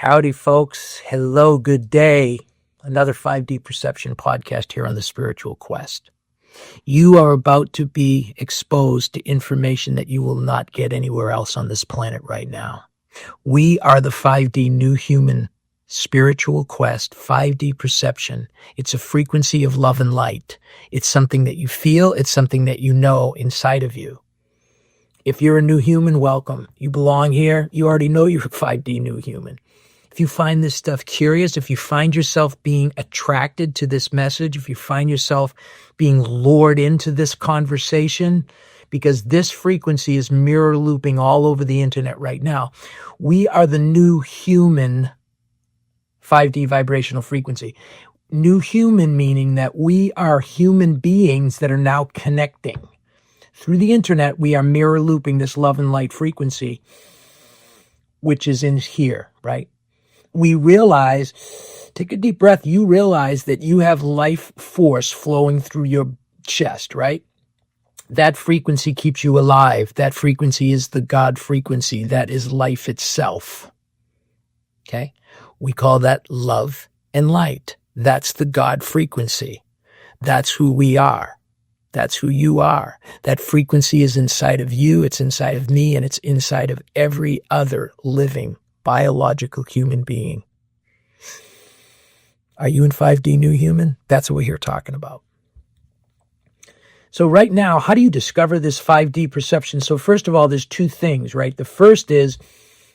Howdy, folks. Hello, good day. Another 5D Perception podcast here on the Spiritual Quest. You are about to be exposed to information that you will not get anywhere else on this planet right now. We are the 5D New Human Spiritual Quest, 5D Perception. It's a frequency of love and light. It's something that you feel. It's something that you know inside of you. If you're a new human, welcome. You belong here. You already know you're a 5D new human. If you find this stuff curious, if you find yourself being attracted to this message, if you find yourself being lured into this conversation, because this frequency is mirror looping all over the internet right now. We are the new human 5D vibrational frequency. New human meaning that we are human beings that are now connecting. Through the internet, we are mirror looping this love and light frequency, which is in here, right? We realize, take a deep breath, you realize that you have life force flowing through your chest, right? That frequency keeps you alive. That frequency is the God frequency. That is life itself. Okay? We call that love and light. That's the God frequency. That's who we are. That's who you are. That frequency is inside of you, it's inside of me, and it's inside of every other living biological human being. Are you in 5D new human? That's what we're here talking about. So right now, how do you discover this 5D perception? So first of all, there's two things, right? The first is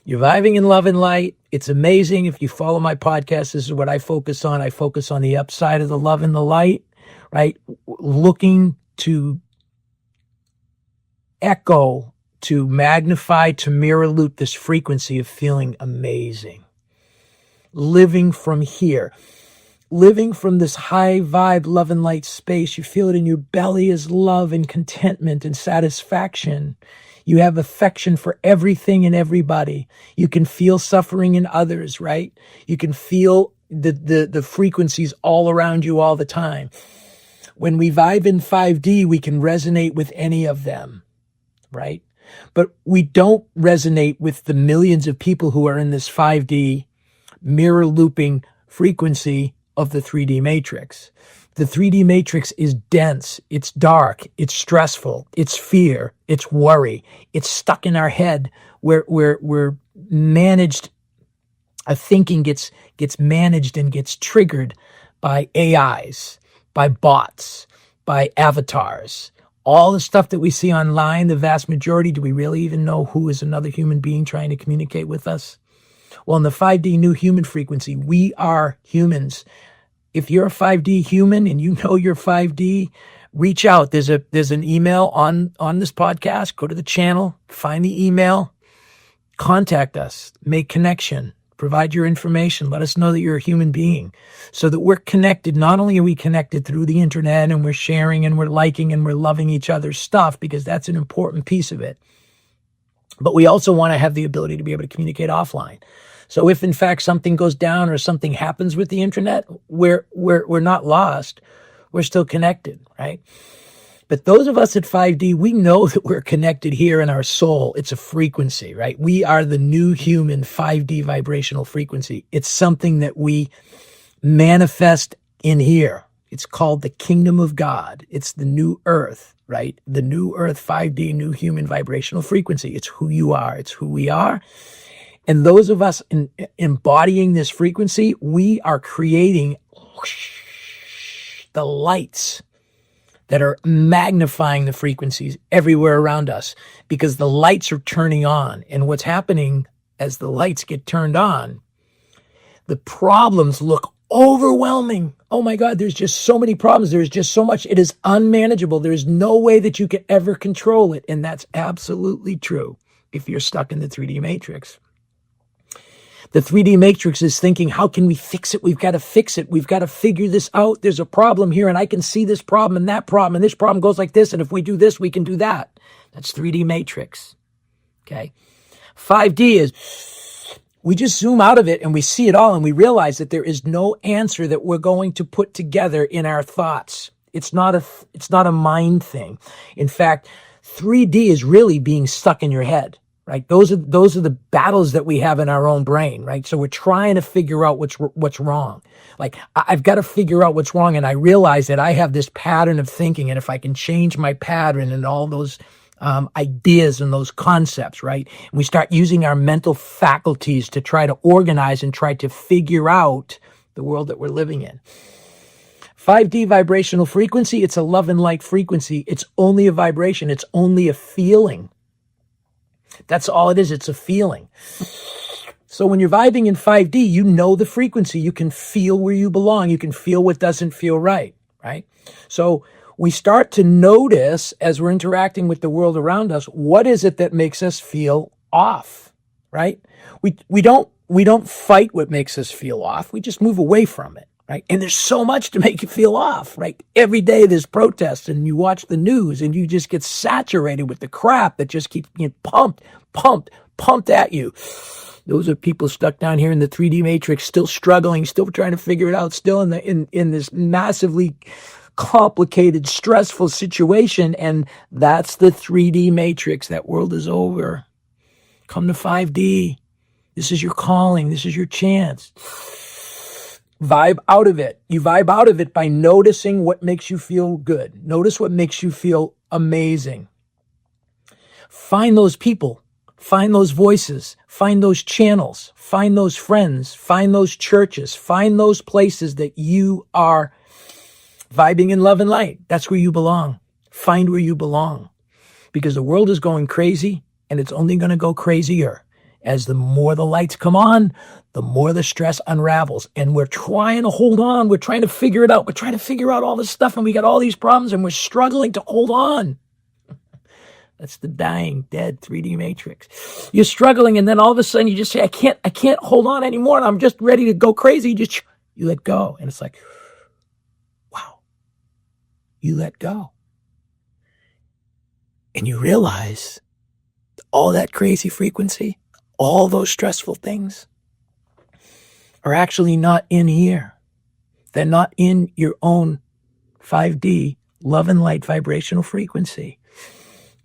you're vibing in love and light. It's amazing. If you follow my podcast, this is what I focus on. I focus on the upside of the love and the light, right? Looking to echo, to magnify, to mirror loop this frequency of feeling amazing. Living from here. Living from this high vibe, love and light space. You feel it in your belly as love and contentment and satisfaction. You have affection for everything and everybody. You can feel suffering in others, right? You can feel the frequencies all around you all the time. When we vibe in 5D, we can resonate with any of them, right? But we don't resonate with the millions of people who are in this 5D mirror looping frequency of the 3D matrix. The 3D matrix is dense, it's dark, it's stressful, it's fear, it's worry, it's stuck in our head where we're managed, our thinking gets managed and gets triggered by AIs, by bots, by avatars. All the stuff that we see online, the vast majority, do we really even know who is another human being trying to communicate with us? Well, in the 5D new human frequency, we are humans. If you're a 5D human and you know you're 5D, reach out. There's an email on this podcast. Go to the channel, find the email, contact us, make connection. Provide your information. Let us know that you're a human being so that we're connected. Not only are we connected through the internet and we're sharing and we're liking and we're loving each other's stuff because that's an important piece of it, but we also want to have the ability to be able to communicate offline. So if in fact something goes down or something happens with the internet, we're not lost. We're still connected, right? But those of us at 5D, we know that we're connected here in our soul. It's a frequency, right? We are the new human 5D vibrational frequency. It's something that we manifest in here. It's called the kingdom of God. It's the new earth, right? The new earth, 5D, new human vibrational frequency. It's who you are. It's who we are. And those of us embodying this frequency, we are creating the lights that are magnifying the frequencies everywhere around us because the lights are turning on. And what's happening as the lights get turned on, the problems look overwhelming. Oh my God, there's just so many problems. There's just so much. It is unmanageable. There is no way that you can ever control it. And that's absolutely true if you're stuck in the 3D matrix. The 3D matrix is thinking, how can we fix it? We've got to fix it. We've got to figure this out. There's a problem here, and I can see this problem and that problem, and this problem goes like this, and if we do this, we can do that. That's 3D matrix, okay? 5D is, we just zoom out of it, and we see it all, and we realize that there is no answer that we're going to put together in our thoughts. It's not a mind thing. In fact, 3D is really being stuck in your head. right? Those are the battles that we have in our own brain, right? So we're trying to figure out what's wrong. Like, I've got to figure out what's wrong. And I realize that I have this pattern of thinking. And if I can change my pattern and all those ideas and those concepts, right? And we start using our mental faculties to try to organize and try to figure out the world that we're living in. 5D vibrational frequency, it's a love and light frequency. It's only a vibration. It's only a feeling. That's all it is. It's a feeling. So when you're vibing in 5D, you know the frequency. You can feel where you belong. You can feel what doesn't feel right, right? So we start to notice as we're interacting with the world around us, what is it that makes us feel off, right? We don't fight what makes us feel off. We just move away from it, right? And there's so much to make you feel off, right? Every day there's protests and you watch the news and you just get saturated with the crap that just keeps being pumped at you. Those are people stuck down here in the 3D matrix, still struggling, still trying to figure it out, still in this massively complicated, stressful situation. And that's the 3D matrix. That world is over. Come to 5D. This is your calling. This is your chance. Vibe out of it. You vibe out of it by noticing what makes you feel good. Notice what makes you feel amazing. Find those people. Find those voices. Find those channels. Find those friends. Find those churches. Find those places that you are vibing in love and light. That's where you belong. Find where you belong. Because the world is going crazy, and it's only going to go crazier. As the more the lights come on, the more the stress unravels. And we're trying to hold on. We're trying to figure it out. We're trying to figure out all this stuff, and we got all these problems, and we're struggling to hold on. That's the dying, dead 3D matrix. You're struggling, and then all of a sudden you just say, I can't hold on anymore, and I'm just ready to go crazy. You let go. And it's like, wow, you let go. And you realize all that crazy frequency, all those stressful things are actually not in here. They're not in your own 5D love and light vibrational frequency.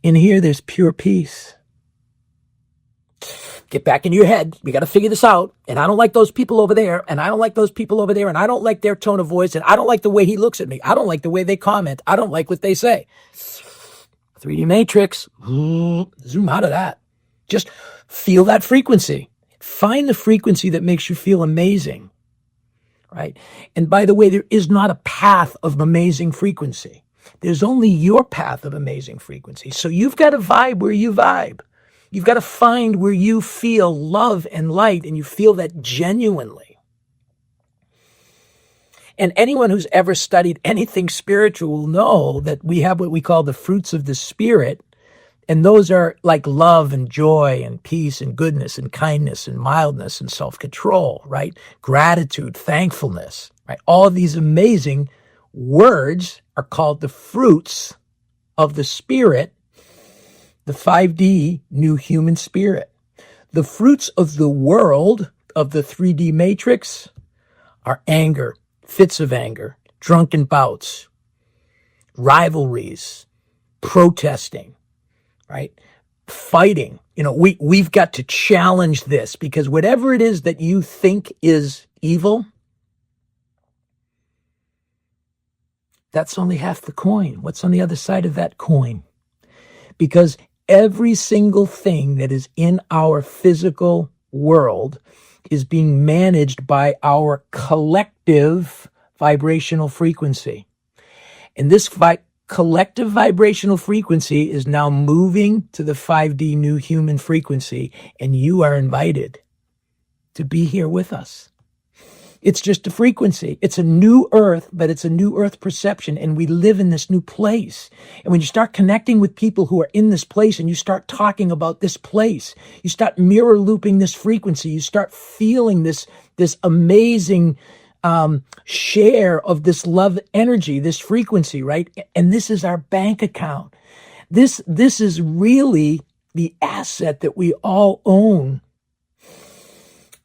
In here, there's pure peace. Get back in your head. We got to figure this out. And I don't like those people over there. And I don't like those people over there. And I don't like their tone of voice. And I don't like the way he looks at me. I don't like the way they comment. I don't like what they say. 3D matrix. Zoom out of that. Just feel that frequency. Find the frequency that makes you feel amazing. Right? And by the way, there is not a path of amazing frequency. There's only your path of amazing frequency. So you've got to vibe where you vibe. You've got to find where you feel love and light, and you feel that genuinely. And anyone who's ever studied anything spiritual will know that we have what we call the fruits of the Spirit. And those are like love and joy and peace and goodness and kindness and mildness and self-control, right? Gratitude, thankfulness, right? All of these amazing words are called the fruits of the Spirit, the 5D new human spirit. The fruits of the world of the 3D matrix are anger, fits of anger, drunken bouts, rivalries, protesting, right? Fighting. You know, we've got to challenge this, because whatever it is that you think is evil, that's only half the coin. What's on the other side of that coin? Because every single thing that is in our physical world is being managed by our collective vibrational frequency. And this collective vibrational frequency is now moving to the 5D new human frequency, and you are invited to be here with us. It's just a frequency. It's a new earth, but it's a new earth perception, and we live in this new place. And when you start connecting with people who are in this place, and you start talking about this place, you start mirror looping this frequency, you start feeling this amazing share of this love energy, this frequency, right? And this is our bank account. This is really the asset that we all own.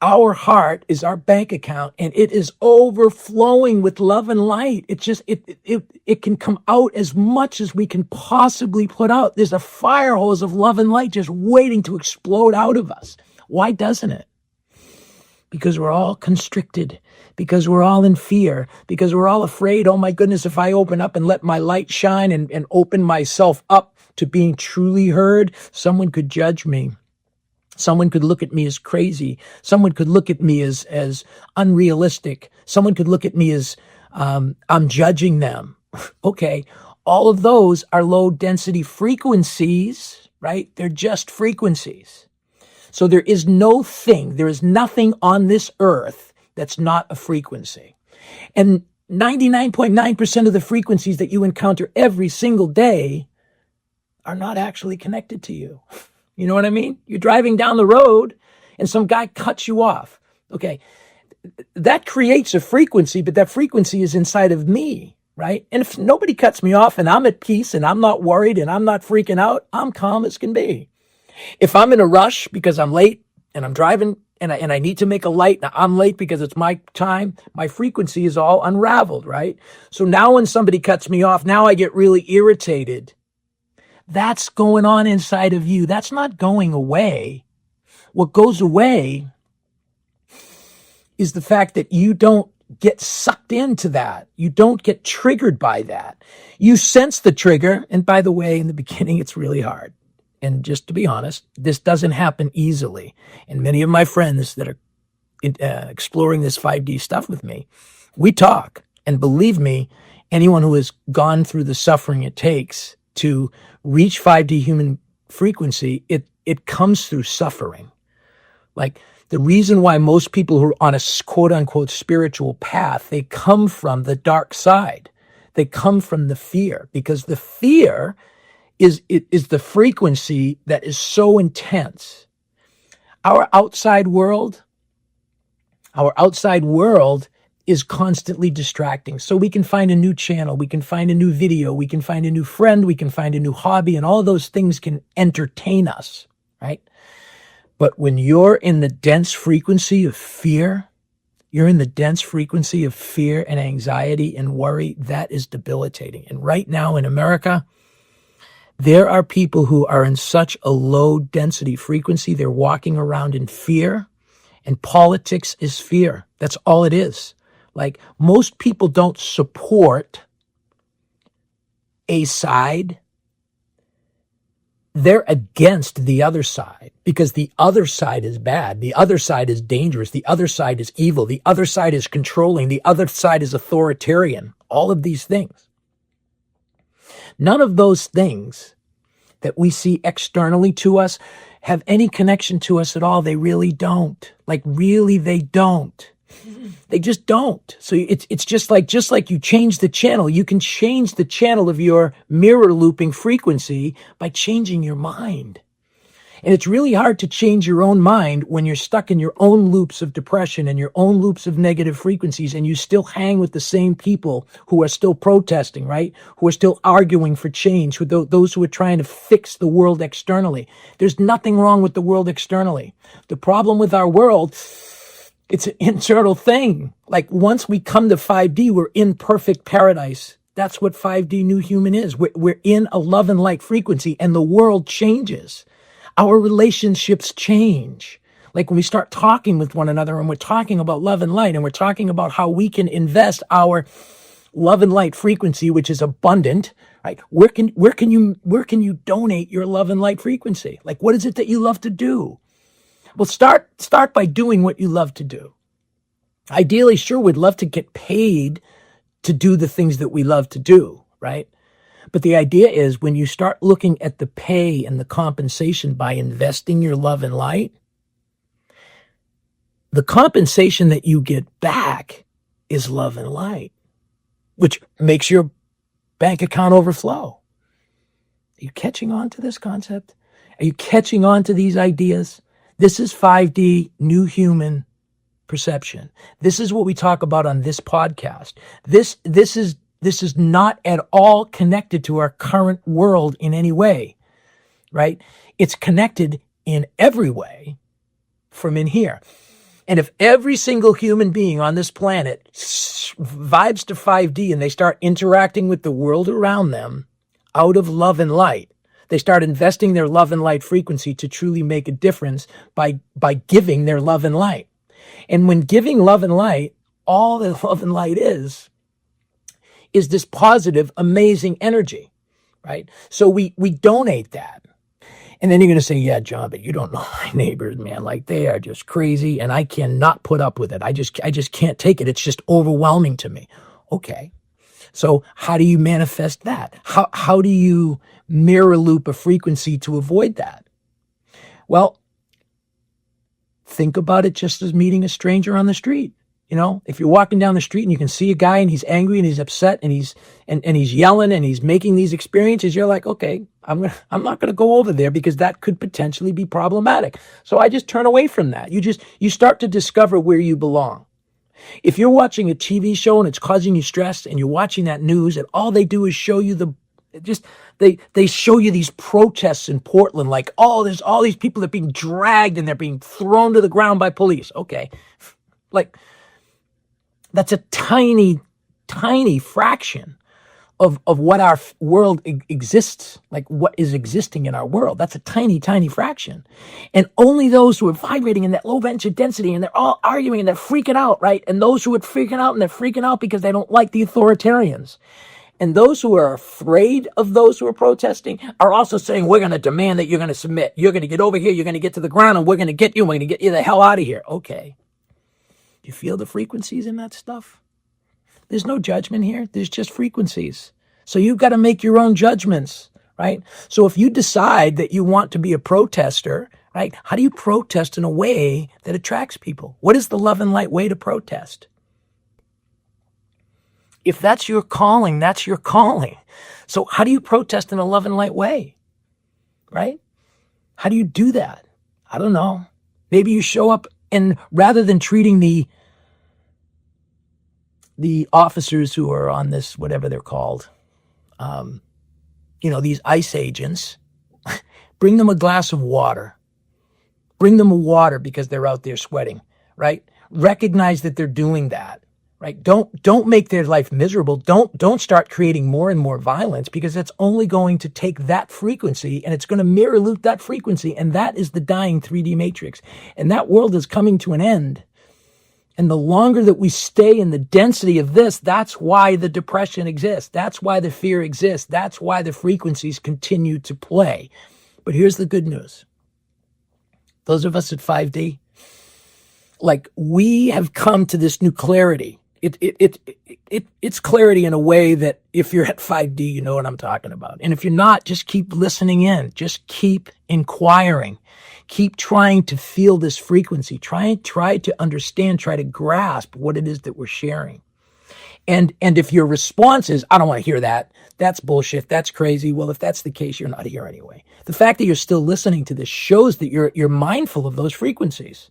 Our heart is our bank account, and it is overflowing with love and light. It can come out as much as we can possibly put out. There's a fire hose of love and light just waiting to explode out of us. Why doesn't it? Because we're all constricted, because we're all in fear, because we're all afraid, oh my goodness, if I open up and let my light shine and open myself up to being truly heard, someone could judge me. Someone could look at me as crazy. Someone could look at me as unrealistic. Someone could look at me as I'm judging them. Okay, all of those are low density frequencies, right? They're just frequencies. So there is nothing on this earth that's not a frequency. And 99.9% of the frequencies that you encounter every single day are not actually connected to you. You know what I mean? You're driving down the road and some guy cuts you off. Okay, that creates a frequency, but that frequency is inside of me, right? And if nobody cuts me off and I'm at peace and I'm not worried and I'm not freaking out, I'm calm as can be. If I'm in a rush because I'm late and I'm driving and I need to make a light, now I'm late because it's my time, my frequency is all unraveled, right? So now when somebody cuts me off, now I get really irritated. That's going on inside of you. That's not going away. What goes away is the fact that you don't get sucked into that. You don't get triggered by that. You sense the trigger. And by the way, in the beginning, it's really hard. And just to be honest, this doesn't happen easily. And many of my friends that are exploring this 5D stuff with me, we talk. And believe me, anyone who has gone through the suffering it takes to reach 5D human frequency, it comes through suffering. Like the reason why most people who are on a quote unquote spiritual path, they come from the dark side. They come from the fear, because the fear is the frequency that is so intense. Our outside world is constantly distracting. So we can find a new channel, we can find a new video, we can find a new friend, we can find a new hobby, and all those things can entertain us, right? But when you're in the dense frequency of fear, and anxiety and worry, that is debilitating. And right now in America, there are people who are in such a low density frequency, they're walking around in fear, and politics is fear. That's all it is. Like, most people don't support a side. They're against the other side because the other side is bad. The other side is dangerous. The other side is evil. The other side is controlling. The other side is authoritarian. All of these things. None of those things that we see externally to us have any connection to us at all. They really don't. Like, really, they don't. They just don't. So it's just like you change the channel. You can change the channel of your mirror looping frequency by changing your mind. And it's really hard to change your own mind when you're stuck in your own loops of depression and your own loops of negative frequencies, and you still hang with the same people who are still protesting, right? Who are still arguing for change, with those who are trying to fix the world externally. There's nothing wrong with the world externally. The problem with our world, it's an internal thing. Like, once we come to 5D, we're in perfect paradise. That's what 5D New Human is. We're in a love and light frequency, and the world changes. Our relationships change. Like, when we start talking with one another and we're talking about love and light, and we're talking about how we can invest our love and light frequency, which is abundant, right? Where can you donate your love and light frequency? Like, what is it that you love to do? Well, start by doing what you love to do. Ideally, sure, we'd love to get paid to do the things that we love to do, right? But the idea is, when you start looking at the pay and the compensation by investing your love and light, the compensation that you get back is love and light, which makes your bank account overflow. Are you catching on to this concept? Are you catching on to these ideas? This is 5D New Human perception. This is what we talk about on this podcast. This is not at all connected to our current world in any way, right? It's connected in every way from in here. And if every single human being on this planet vibes to 5D and they start interacting with the world around them out of love and light, they start investing their love and light frequency to truly make a difference by giving their love and light. And when giving love and light, all that love and light is this positive, amazing energy, right? So we donate that. And then you're going to say, yeah, John, but you don't know my neighbors, man. Like, they are just crazy and I cannot put up with it. I just can't take it. It's just overwhelming to me. Okay. So how do you manifest that? How do you mirror loop a frequency to avoid that? Well, think about it just as meeting a stranger on the street. You know, if you're walking down the street and you can see a guy and he's angry and he's upset and he's yelling and he's making these experiences, you're like, okay, I'm not going to go over there because that could potentially be problematic. So I just turn away from that. You start to discover where you belong. If you're watching a TV show and it's causing you stress and you're watching that news and all they do is show you they show you these protests in Portland, like, oh, there's all these people that are being dragged and they're being thrown to the ground by police. Okay. Like, that's a tiny, tiny fraction of what our world exists, like what is existing in our world. That's a tiny, tiny fraction. And only those who are vibrating in that low energy density and they're all arguing and they're freaking out, right? And those who are freaking out and they're freaking out because they don't like the authoritarians. And those who are afraid of those who are protesting are also saying, we're going to demand that you're going to submit. You're going to get over here. You're going to get to the ground and we're going to get you. We're going to get you the hell out of here. Okay. You feel the frequencies in that stuff? There's no judgment here. There's just frequencies. So you've got to make your own judgments, right? So if you decide that you want to be a protester, right? How do you protest in a way that attracts people? What is the love and light way to protest? If that's your calling, that's your calling. So how do you protest in a love and light way, right? How do you do that? I don't know. Maybe you show up and rather than treating the officers who are on this, whatever they're called, these ICE agents, bring them a glass of water. Bring them a water because they're out there sweating, right? Recognize that they're doing that, right? Don't make their life miserable. Don't start creating more and more violence because that's only going to take that frequency and it's going to mirror loop that frequency. And that is the dying 3D matrix. And that world is coming to an end. And the longer that we stay in the density of this, that's why the depression exists. That's why the fear exists. That's why the frequencies continue to play. But here's the good news. Those of us at 5D, like, we have come to this new clarity. It's clarity in a way that if you're at 5D, you know what I'm talking about. And if you're not, just keep listening in. Just keep inquiring. Keep trying to feel this frequency. Try to understand, try to grasp what it is that we're sharing. And if your response is, I don't want to hear that, that's bullshit, that's crazy, well, if that's the case, you're not here anyway. The fact that you're still listening to this shows that you're mindful of those frequencies.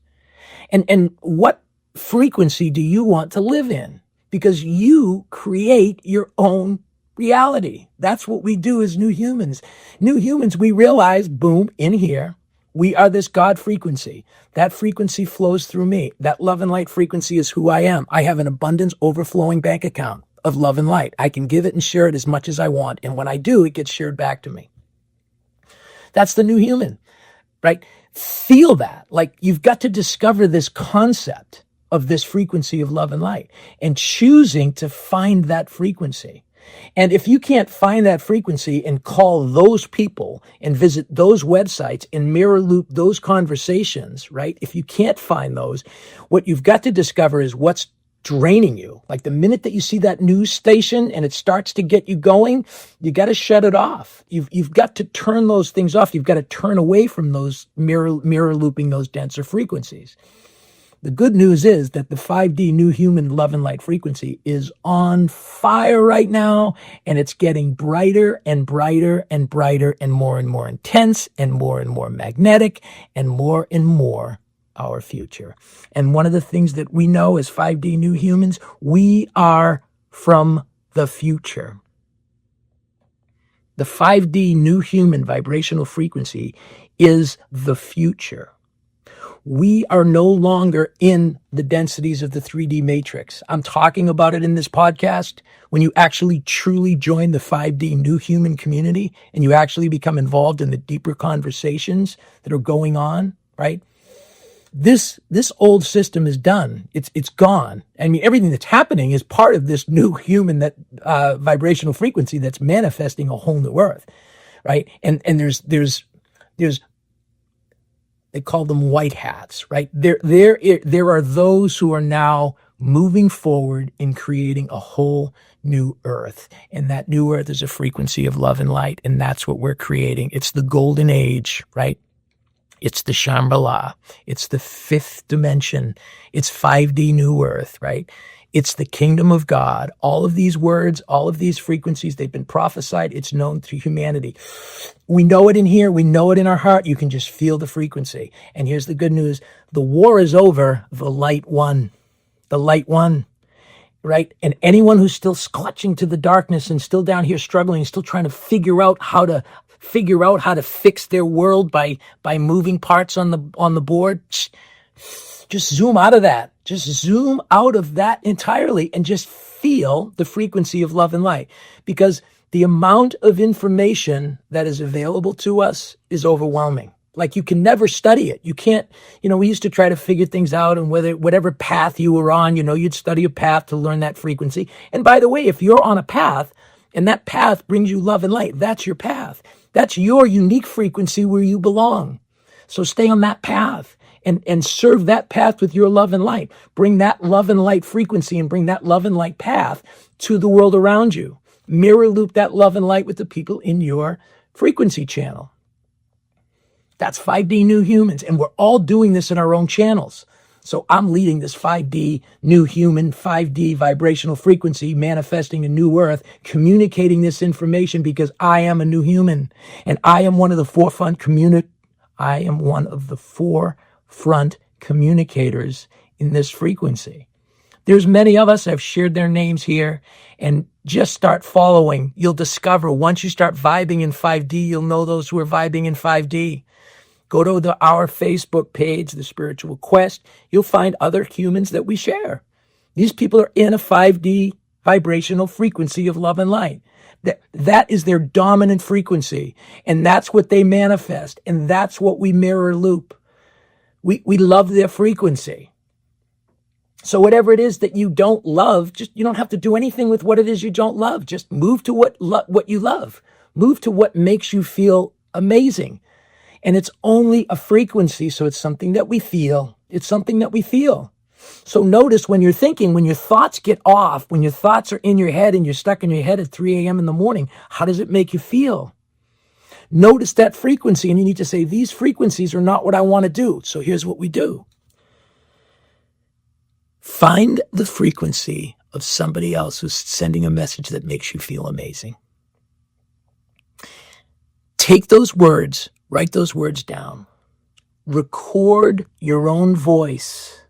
And what frequency do you want to live in? Because you create your own reality. That's what we do as new humans. New humans, we realize, boom, in here, we are this God frequency. That frequency flows through me. That love and light frequency is who I am. I have an abundance overflowing bank account of love and light. I can give it and share it as much as I want. And when I do, it gets shared back to me. That's the new human, right? Feel that. Like, you've got to discover this concept of this frequency of love and light and choosing to find that frequency. And if you can't find that frequency and call those people and visit those websites and mirror loop those conversations, right? If you can't find those, what you've got to discover is what's draining you. Like, the minute that you see that news station and it starts to get you going, you got to shut it off. You've got to turn those things off. You've got to turn away from those mirror looping those denser frequencies. The good news is that the 5D new human love and light frequency is on fire right now, and it's getting brighter and brighter and brighter and more intense and more magnetic and more our future. And one of the things that we know as 5D new humans, we are from the future. The 5D new human vibrational frequency is the future. We are no longer in the densities of the 3D matrix. I'm talking about it in this podcast. When you actually truly join the 5D new human community and you actually become involved in the deeper conversations that are going on, right? This old system is done. It's gone. I mean, everything that's happening is part of this new human that vibrational frequency that's manifesting a whole new earth, right? And there's they call them white hats, right? There are those who are now moving forward in creating a whole new earth. And that new earth is a frequency of love and light. And that's what we're creating. It's the golden age, right? It's the Shambhala. It's the fifth dimension. It's 5D new earth, right? It's the kingdom of God. All of these words, all of these frequencies, they've been prophesied. It's known to humanity. We know it in here. We know it in our heart. You can just feel the frequency. And here's the good news. The war is over. The light won. The light won, right? And anyone who's still clutching to the darkness and still down here struggling, still trying to figure out how to fix their world by moving parts on the board, just zoom out of that. Just zoom out of that entirely and just feel the frequency of love and light, because the amount of information that is available to us is overwhelming. Like, you can never study it. You can't, we used to try to figure things out, and whatever path you were on, you'd study a path to learn that frequency. And by the way, if you're on a path and that path brings you love and light, that's your path. That's your unique frequency where you belong. So stay on that path. And serve that path with your love and light. Bring that love and light frequency and bring that love and light path to the world around you. Mirror loop that love and light with the people in your frequency channel. That's 5D new humans. And we're all doing this in our own channels. So I'm leading this 5D new human, 5D vibrational frequency, manifesting a new earth, communicating this information because I am a new human. And I am one of the forefront communicators in this frequency. There's many of us. I've shared their names here, and just start following. You'll discover once you start vibing in 5D, you'll know those who are vibing in 5D. Go to our Facebook page, The Spiritual Quest. You'll find other humans that we share. These people are in a 5D vibrational frequency of love and light. That is their dominant frequency, and that's what they manifest, and that's what we mirror loop. We love their frequency. So whatever it is that you don't love, you don't have to do anything with what it is you don't love. Just move to what you love. Move to what makes you feel amazing. And it's only a frequency, so it's something that we feel. It's something that we feel. So notice when you're thinking, when your thoughts get off, when your thoughts are in your head and you're stuck in your head at 3 a.m. in the morning, how does it make you feel? Notice that frequency, and you need to say, these frequencies are not what I want to do. So here's what we do. Find the frequency of somebody else who's sending a message that makes you feel amazing. Take those words, write those words down. Record your own voice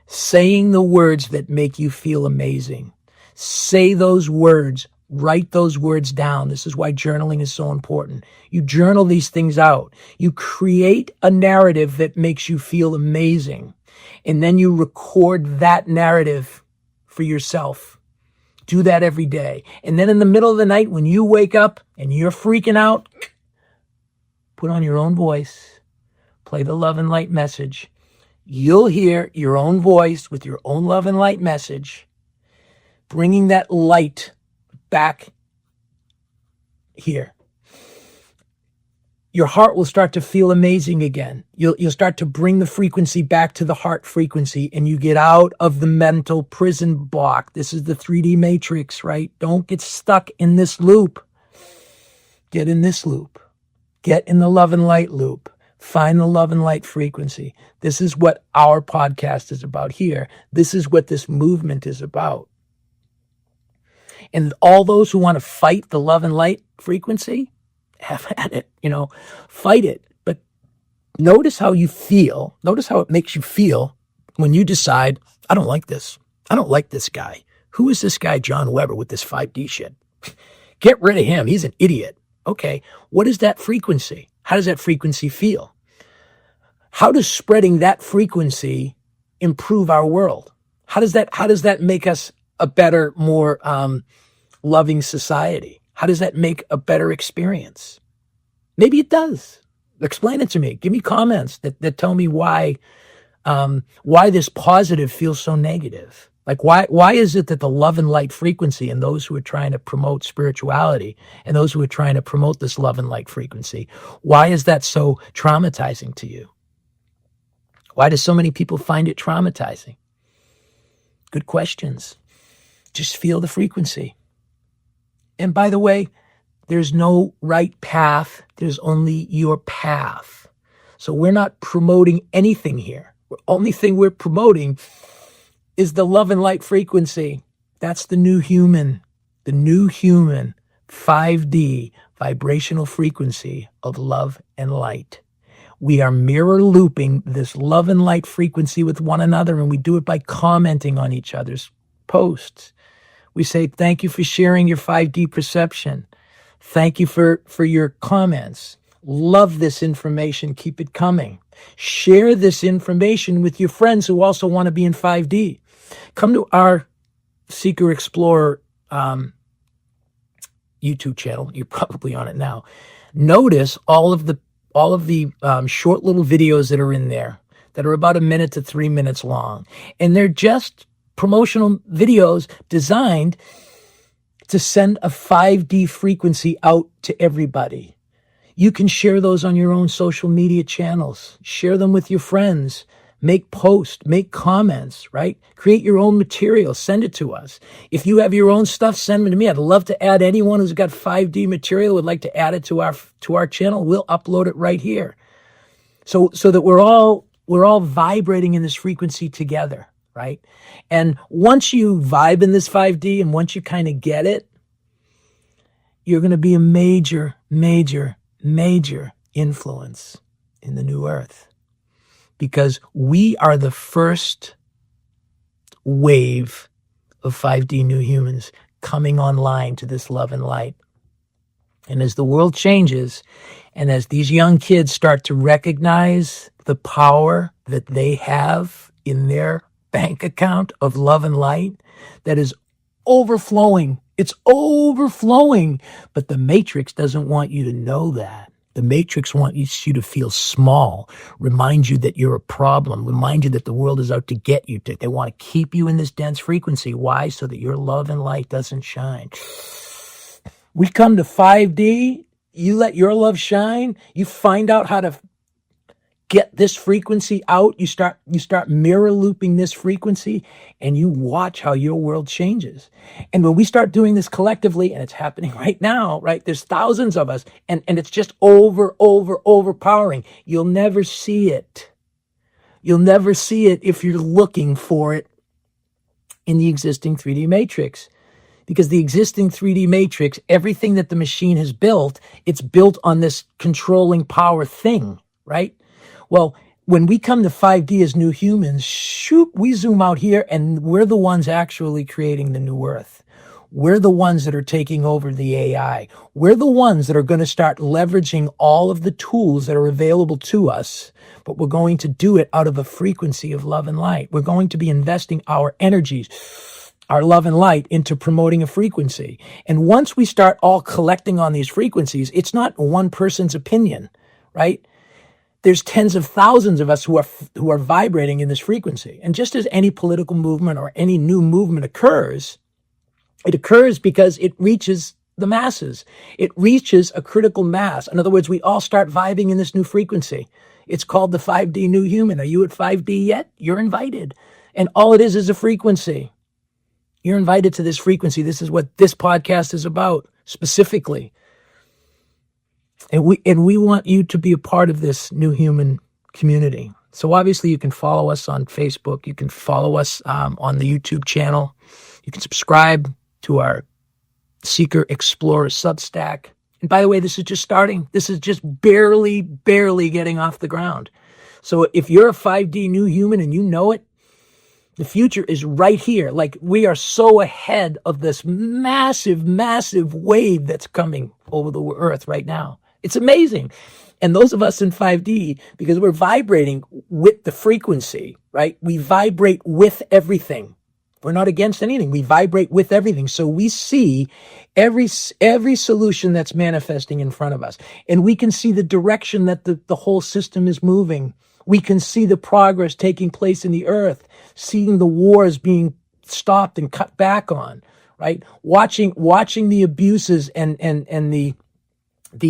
saying the words that make you feel amazing. Say those words. Write those words down. This is why journaling is so important. You journal these things out. You create a narrative that makes you feel amazing. And then you record that narrative for yourself. Do that every day. And then in the middle of the night, when you wake up and you're freaking out, put on your own voice. Play the love and light message. You'll hear your own voice with your own love and light message, bringing that light back here. Your heart will start to feel amazing again. You'll start to bring the frequency back to the heart frequency, and you get out of the mental prison block. This is the 3D matrix, right? Don't get stuck in this loop. Get in this loop. Get in the love and light loop. Find the love and light frequency. This is what our podcast is about here. This is what this movement is about. And all those who want to fight the love and light frequency, have at it, fight it. But notice how you feel. Notice how it makes you feel when you decide, I don't like this. I don't like this guy. Who is this guy, John Weber, with this 5D shit? Get rid of him. He's an idiot. Okay. What is that frequency? How does that frequency feel? How does spreading that frequency improve our world? How does that make us a better, more loving society? How does that make a better experience? Maybe it does. Explain it to me. Give me comments that tell me why this positive feels so negative. Like why is it that the love and light frequency and those who are trying to promote spirituality and those who are trying to promote this love and light frequency, why is that so traumatizing to you? Why do so many people find it traumatizing? Good questions. Just feel the frequency. And by the way, there's no right path. There's only your path. So we're not promoting anything here. The only thing we're promoting is the love and light frequency. That's the new human 5D vibrational frequency of love and light. We are mirror looping this love and light frequency with one another, and we do it by commenting on each other's posts. We say, thank you for sharing your 5D perception. Thank you for your comments. Love this information. Keep it coming. Share this information with your friends who also want to be in 5D. Come to our Seeker Explorer YouTube channel. You're probably on it now. Notice all of the short little videos that are in there that are about 1 minute to 3 minutes long. And they're just promotional videos designed to send a 5D frequency out to everybody. You can share those on your own social media channels. Share them with your friends. Make posts, make comments, right? Create your own material. Send it to us. If you have your own stuff, send them to me. I'd love to add anyone who's got 5D material, would like to add it to our channel. We'll upload it right here. So that we're all vibrating in this frequency together, right? And once you vibe in this 5D and once you kind of get it, you're going to be a major, major, major influence in the new earth. Because we are the first wave of 5D new humans coming online to this love and light. And as the world changes, and as these young kids start to recognize the power that they have in their bank account of love and light that is overflowing, it's overflowing, but the Matrix doesn't want you to know that. The Matrix wants you to feel small, remind you that you're a problem, remind you that the world is out to get you. They want to keep you in this dense frequency. Why? So that your love and light doesn't shine. We come to 5D, you let your love shine, you find out how to get this frequency out, you start mirror looping this frequency, and you watch how your world changes. And when we start doing this collectively, and it's happening right now, right? There's thousands of us, and it's just overpowering. You'll never see it. You'll never see it if you're looking for it in the existing 3D matrix. Because the existing 3D matrix, everything that the machine has built, it's built on this controlling power thing, right? Well, when we come to 5D as new humans, shoot, we zoom out here and we're the ones actually creating the new earth. We're the ones that are taking over the AI. We're the ones that are going to start leveraging all of the tools that are available to us, but we're going to do it out of a frequency of love and light. We're going to be investing our energies, our love and light, into promoting a frequency. And once we start all collecting on these frequencies, it's not one person's opinion, right? There's tens of thousands of us who are vibrating in this frequency. And just as any political movement or any new movement occurs, it occurs because it reaches the masses. It reaches a critical mass. In other words, we all start vibing in this new frequency. It's called the 5D new human. Are you at 5D yet? You're invited. And all it is a frequency. You're invited to this frequency. This is what this podcast is about specifically. And we want you to be a part of this new human community. So obviously you can follow us on Facebook. You can follow us on the YouTube channel. You can subscribe to our Seeker Explorer Substack. And by the way, this is just starting. This is just barely getting off the ground. So if you're a 5D new human and you know it, the future is right here. Like, we are so ahead of this massive wave that's coming over the earth right now. It's amazing. And those of us in 5D, because we're vibrating with the frequency, right? We vibrate with everything. We're not against anything. We vibrate with everything. So we see every solution that's manifesting in front of us. And we can see the direction that the whole system is moving. We can see the progress taking place in the earth, seeing the wars being stopped and cut back on, right? Watching the abuses and the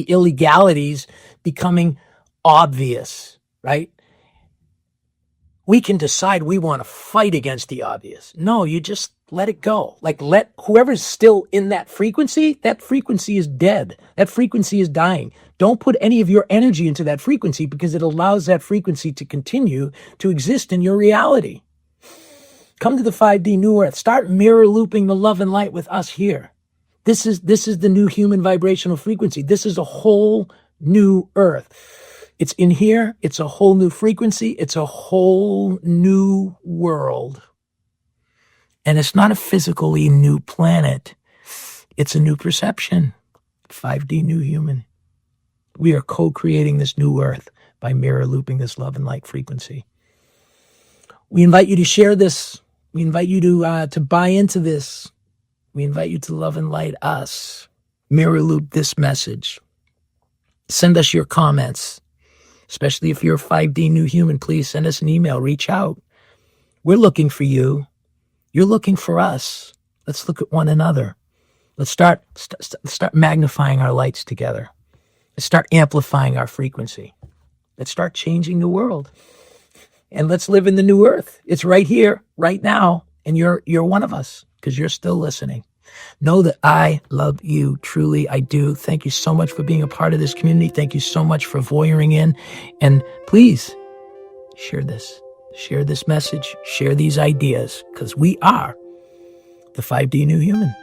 illegalities becoming obvious, right? We can decide we want to fight against the obvious. No, you just let it go. Like, let whoever's still in that frequency is dead. That frequency is dying. Don't put any of your energy into that frequency, because it allows that frequency to continue to exist in your reality. Come to the 5D New Earth. Start mirror looping the love and light with us here. This is the new human vibrational frequency. This is a whole new earth. It's in here. It's a whole new frequency. It's a whole new world. And it's not a physically new planet. It's a new perception. 5D new human. We are co-creating this new earth by mirror looping this love and light frequency. We invite you to share this. We invite you to buy into this. We invite you to love and light us. Mirror loop this message. Send us your comments. Especially if you're a 5D new human, please send us an email. Reach out. We're looking for you. You're looking for us. Let's look at one another. Let's start magnifying our lights together. Let's start amplifying our frequency. Let's start changing the world. And let's live in the new earth. It's right here, right now. And you're one of us, because you're still listening. Know that I love you. Truly, I do. Thank you so much for being a part of this community. Thank you so much for voyeuring in. And please share this. Share this message. Share these ideas, because we are the 5D new human.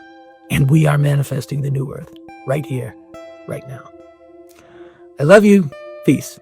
And we are manifesting the new earth right here, right now. I love you. Peace.